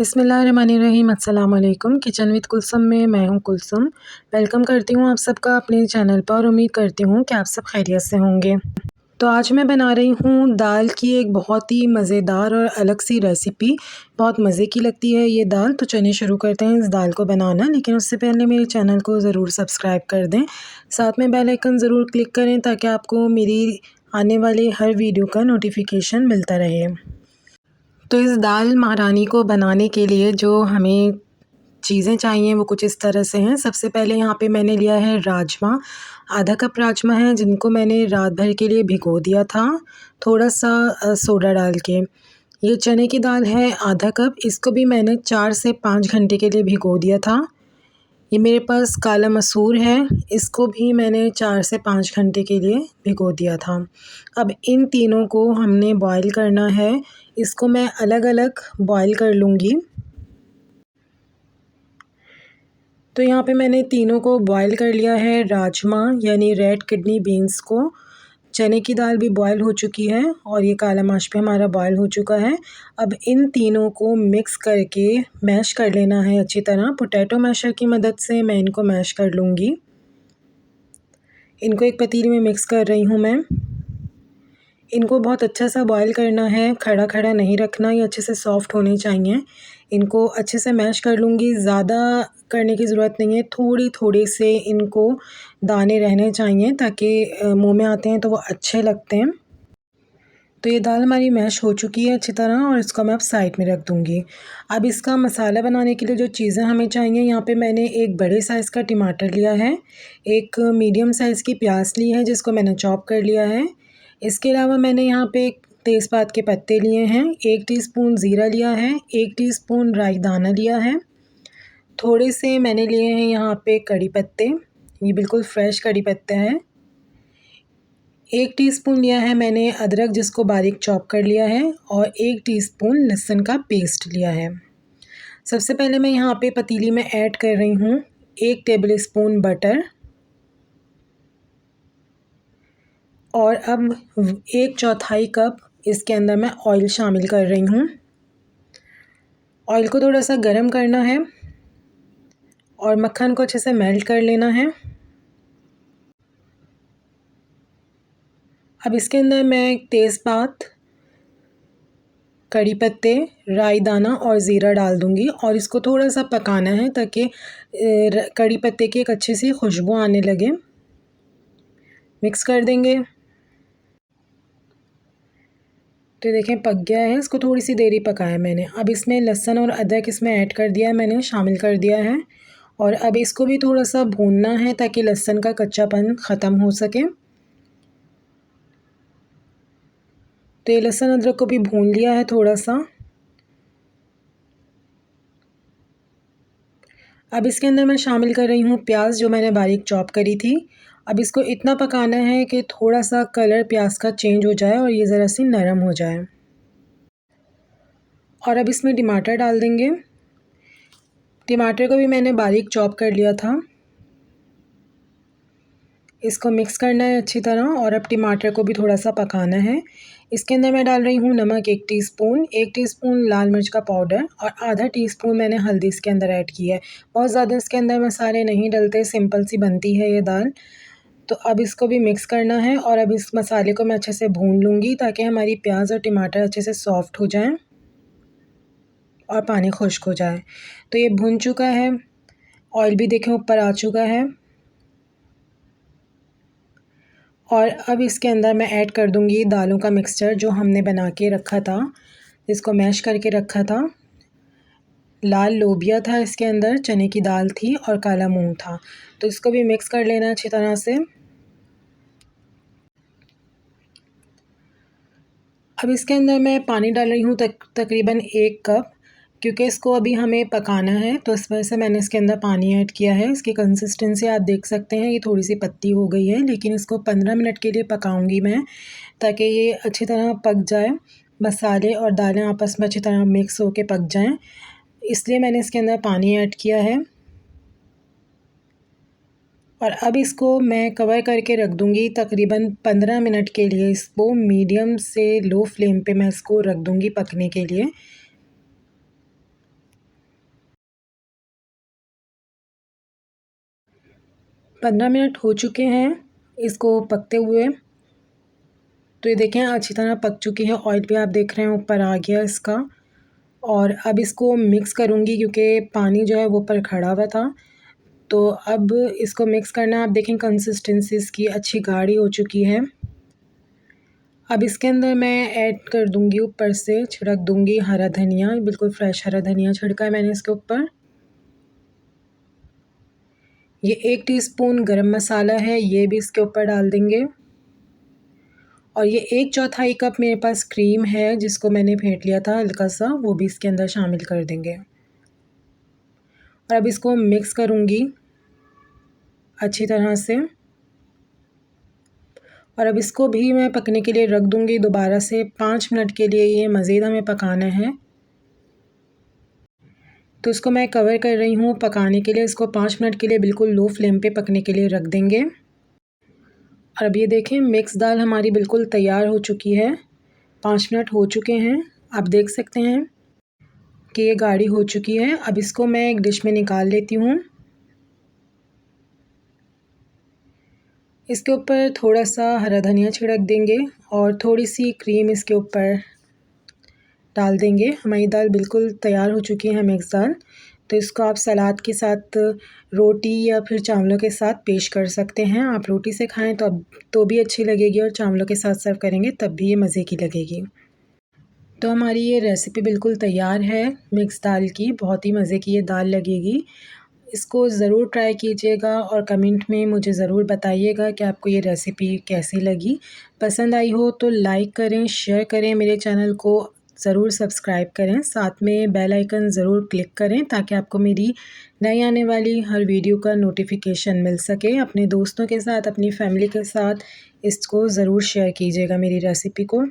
बिस्मिल्लाहिर्रहमानिर्रहीम अस्सलाम वालेकुम। किचन विद कुलसुम में मैं हूं कुलसुम। वेलकम करती हूं आप सबका अपने चैनल पर और उम्मीद करती हूं कि आप सब खैरियत से होंगे। तो आज मैं बना रही हूं दाल की एक बहुत ही मज़ेदार और अलग सी रेसिपी। बहुत मज़े की लगती है ये दाल। तो चलिए शुरू करते हैं इस दाल को बनाना, लेकिन उससे पहले मेरे चैनल को ज़रूर सब्सक्राइब कर दें। साथ में बेल आइकन ज़रूर क्लिक करें ताकि आपको मेरी आने वाली हर वीडियो का नोटिफिकेशन मिलता रहे। तो इस दाल महारानी को बनाने के लिए जो हमें चीज़ें चाहिए वो कुछ इस तरह से हैं। सबसे पहले यहाँ पे मैंने लिया है राजमा। आधा कप राजमा है जिनको मैंने रात भर के लिए भिगो दिया था थोड़ा सा सोडा डाल के। ये चने की दाल है आधा कप, इसको भी मैंने 4 से 5 घंटे के लिए भिगो दिया था। ये मेरे पास काला मसूर है, इसको भी मैंने 4 से 5 घंटे के लिए भिगो दिया था। अब इन तीनों को हमने बॉईल करना है। इसको मैं अलग अलग बॉईल कर लूँगी। तो यहाँ पे मैंने तीनों को बॉईल कर लिया है, राजमा यानी रेड किडनी बीन्स को, चने की दाल भी बॉईल हो चुकी है और ये काला माश भी हमारा बॉईल हो चुका है। अब इन तीनों को मिक्स करके मैश कर लेना है अच्छी तरह। पोटैटो मैशर की मदद से मैं इनको मैश कर लूँगी। इनको एक पतीली में मिक्स कर रही हूँ मैं। इनको बहुत अच्छा सा बॉईल करना है, खड़ा खड़ा नहीं रखना, ये अच्छे से सॉफ़्ट होने चाहिए। इनको अच्छे से मैश कर लूँगी, ज़्यादा करने की ज़रूरत नहीं है, थोड़ी थोड़े से इनको दाने रहने चाहिए ताकि मुंह में आते हैं तो वो अच्छे लगते हैं। तो ये दाल हमारी मैश हो चुकी है अच्छी तरह और इसको मैं अब साइड में रख दूँगी। अब इसका मसाला बनाने के लिए जो चीज़ें हमें चाहिए, यहाँ पे मैंने एक बड़े साइज़ का टमाटर लिया है, एक मीडियम साइज़ की प्याज ली है जिसको मैंने चॉप कर लिया है। इसके अलावा मैंने यहाँ पे तेज़पात के पत्ते लिए हैं, 1 टीस्पून ज़ीरा लिया है, 1 टीस्पून राई दाना लिया है, थोड़े से मैंने लिए हैं यहाँ पे कड़ी पत्ते, ये बिल्कुल फ्रेश कड़ी पत्ते हैं। 1 टीस्पून लिया है मैंने अदरक जिसको बारीक चॉप कर लिया है और 1 टीस्पून लहसुन का पेस्ट लिया है। सबसे पहले मैं यहाँ पे पतीली में ऐड कर रही हूँ 1 टेबल स्पून बटर और अब 1/4 कप इसके अंदर मैं ऑयल शामिल कर रही हूँ। ऑयल को थोड़ा सा गर्म करना है और मक्खन को अच्छे से मेल्ट कर लेना है। अब इसके अंदर मैं तेज़पात, कड़ी पत्ते, राई दाना और ज़ीरा डाल दूँगी और इसको थोड़ा सा पकाना है ताकि कड़ी पत्ते की एक अच्छी सी खुशबू आने लगे। मिक्स कर देंगे। तो देखें पक गया है, इसको थोड़ी सी देर ही पकाया मैंने। अब इसमें लहसुन और अदरक इसमें ऐड कर दिया है मैंने, शामिल कर दिया है और अब इसको भी थोड़ा सा भूनना है ताकि लहसुन का कच्चापन ख़त्म हो सके। तो ये लहसुन अदरक को भी भून लिया है थोड़ा सा। अब इसके अंदर मैं शामिल कर रही हूँ प्याज जो मैंने बारीक चॉप करी थी। अब इसको इतना पकाना है कि थोड़ा सा कलर प्याज का चेंज हो जाए और ये ज़रा सी नरम हो जाए। और अब इसमें टमाटर डाल देंगे। टमाटर को भी मैंने बारीक चॉप कर लिया था। इसको मिक्स करना है अच्छी तरह और अब टमाटर को भी थोड़ा सा पकाना है। इसके अंदर मैं डाल रही हूँ नमक 1 टीस्पून, 1 टीस्पून लाल मिर्च का पाउडर और आधा टीस्पून मैंने हल्दी इसके अंदर ऐड की है। बहुत ज़्यादा इसके अंदर मसाले नहीं डलते, सिंपल सी बनती है ये दाल। तो अब इसको भी मिक्स करना है और अब इस मसाले को मैं अच्छे से भून लूँगी ताकि हमारी प्याज और टमाटर अच्छे से सॉफ्ट हो जाएँ और पानी खुश्क हो जाए। तो ये भुन चुका है, ऑयल भी देखें ऊपर आ चुका है और अब इसके अंदर मैं ऐड कर दूँगी दालों का मिक्सचर जो हमने बना के रखा था, इसको मैश करके रखा था। लाल लोबिया था इसके अंदर, चने की दाल थी और काला मूंग था। तो इसको भी मिक्स कर लेना अच्छी तरह से। अब इसके अंदर मैं पानी डाल रही हूँ तकरीबन 1 कप, क्योंकि इसको अभी हमें पकाना है तो इस वजह से मैंने इसके अंदर पानी ऐड किया है। इसकी कंसिस्टेंसी आप देख सकते हैं, ये थोड़ी सी पतली हो गई है, लेकिन इसको 15 मिनट के लिए पकाऊंगी मैं ताकि ये अच्छी तरह पक जाए, मसाले और दालें आपस में अच्छी तरह मिक्स होके पक जाएँ, इसलिए मैंने इसके अंदर पानी ऐड किया है। और अब इसको मैं कवर करके रख दूँगी तकरीबन 15 मिनट के लिए। इसको मीडियम से लो फ्लेम पे मैं इसको रख दूँगी पकने के लिए। 15 मिनट हो चुके हैं इसको पकते हुए। तो ये देखें अच्छी तरह पक चुकी है, ऑयल भी आप देख रहे हैं ऊपर आ गया इसका। और अब इसको मिक्स करूँगी क्योंकि पानी जो है वो ऊपर खड़ा हुआ था। तो अब इसको मिक्स करना, आप देखें कंसिस्टेंसी इसकी अच्छी गाढ़ी हो चुकी है। अब इसके अंदर मैं ऐड कर दूँगी, ऊपर से छिड़क दूँगी हरा धनिया, बिल्कुल फ्रेश हरा धनिया छिड़का है मैंने इसके ऊपर। ये 1 टीस्पून गरम मसाला है, ये भी इसके ऊपर डाल देंगे। और ये 1/4 कप मेरे पास क्रीम है जिसको मैंने फेंट लिया था हल्का सा, वो भी इसके अंदर शामिल कर देंगे। और अब इसको मिक्स करूँगी अच्छी तरह से। और अब इसको भी मैं पकने के लिए रख दूँगी दोबारा से 5 मिनट के लिए। ये मज़ीद हमें पकाना है, तो इसको मैं कवर कर रही हूँ पकाने के लिए। इसको 5 मिनट के लिए बिल्कुल लो फ्लेम पे पकने के लिए रख देंगे। और अब ये देखें मिक्स दाल हमारी बिल्कुल तैयार हो चुकी है, 5 मिनट हो चुके हैं। आप देख सकते हैं कि ये गाढ़ी हो चुकी है। अब इसको मैं एक डिश में निकाल लेती हूँ। इसके ऊपर थोड़ा सा हरा धनिया छिड़क देंगे और थोड़ी सी क्रीम इसके ऊपर डाल देंगे। हमारी दाल बिल्कुल तैयार हो चुकी है मिक्स दाल। तो इसको आप सलाद के साथ, रोटी या फिर चावलों के साथ पेश कर सकते हैं। आप रोटी से खाएं तो भी अच्छी लगेगी, और चावलों के साथ सर्व करेंगे तब भी ये मज़े की लगेगी। तो हमारी ये रेसिपी बिल्कुल तैयार है मिक्स दाल की, बहुत ही मज़े की ये दाल लगेगी। इसको ज़रूर ट्राई कीजिएगा और कमेंट में मुझे ज़रूर बताइएगा कि आपको ये रेसिपी कैसी लगी। पसंद आई हो तो लाइक करें, शेयर करें, मेरे चैनल को ज़रूर सब्सक्राइब करें, साथ में बेल आइकन ज़रूर क्लिक करें ताकि आपको मेरी नई आने वाली हर वीडियो का नोटिफिकेशन मिल सके। अपने दोस्तों के साथ, अपनी फैमिली के साथ इसको ज़रूर शेयर कीजिएगा मेरी रेसिपी को।